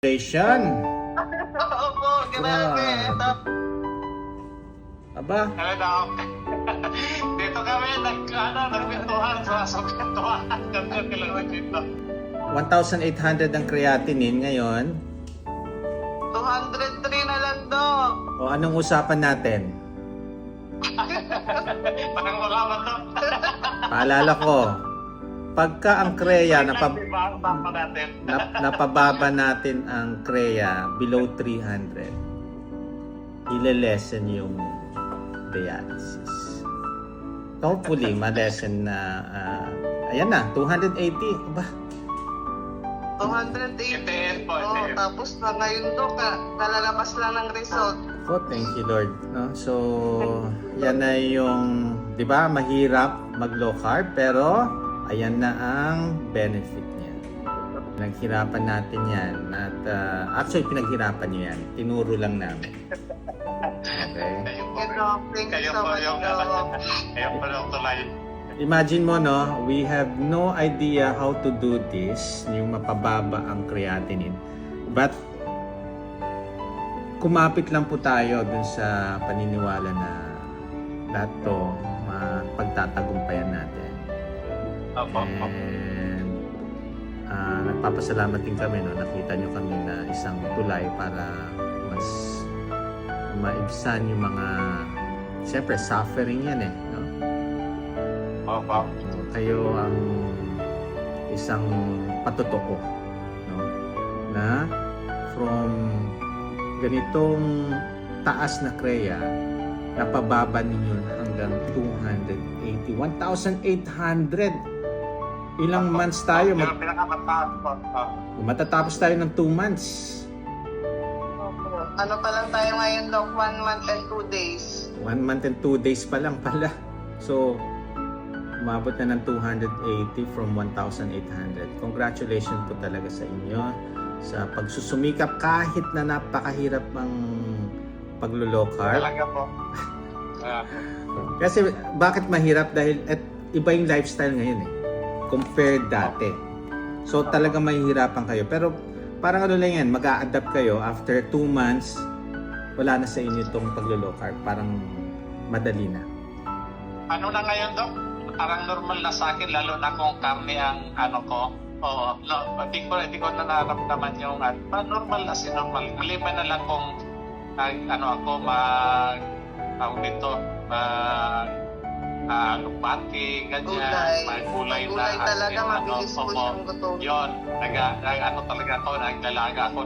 Station. Opo, grabe. Aba, Dito kami, nagpintuhan, sumasapintuhan. Ganda kailangan dito. 1,800 ang creatinine ngayon. 203 na lang, Dok. O anong usapan natin? Parang wala man, Dok. Paalala ko, pagka ang CREA Baka natin. napababa natin ang CREA below 300, ile-lessen yung dialysis. Hopefully, ma-lessen na, ayan na, 280. Aba, 280 po. Tapos na ngayon, Dok, nalalabas lang ng result. oh, thank you Lord. No? So, yan na yung, di ba, mahirap mag-low carb, pero ayan na ang benefit niya. Pinaghirapan natin yan. At actually, pinaghirapan niyo yan. Tinuro lang namin. Okay? Thank you so much, Dok. Kayo po yung tulay. Imagine mo, no, we have no idea how to do this, yung mapababa ang creatinine. But, kumapit lang po tayo dun sa paniniwala na lahat to pagtatagumpayan natin. And nagpapasalamat din kami, no, nakita nyo kami na isang tulay para mas maibsan yung mga, siyempre, suffering yan eh, no? Opo. Kayo ang isang patotoo, no? Na from ganitong taas na CREA, napababa ninyo hanggang 280, 1,800. Ilang months tayo? Pero pinakamataas po. Matatapos tayo ng 2 months. Ano pa lang tayo ngayon, Dok? 1 month and 2 days. 1 month and 2 days pa lang pala. So, umabot na ng 280 from 1,800. Congratulations po talaga sa inyo sa pagsusumikap kahit na napakahirap ang paglo-low carb. Talaga po. Kasi bakit mahirap? Dahil iba yung lifestyle ngayon eh. Compared dati. So talaga mahihirapan kayo. Pero parang ano lang yan, mag-a-adapt kayo after 2 months, wala na sa inyo itong paglo-low carb. Parang madali na. Ano na ngayon, Dok? Parang normal na sa akin, lalo na kung kami ang ano ko. Oo, no, hindi ko na naramdaman yung normal na normal. Maliban na lang kung ako tawag dito, pati, ganyan, gulay na. Talaga mabilis po siyang gutom. Yun, talaga ako, naglalaga ako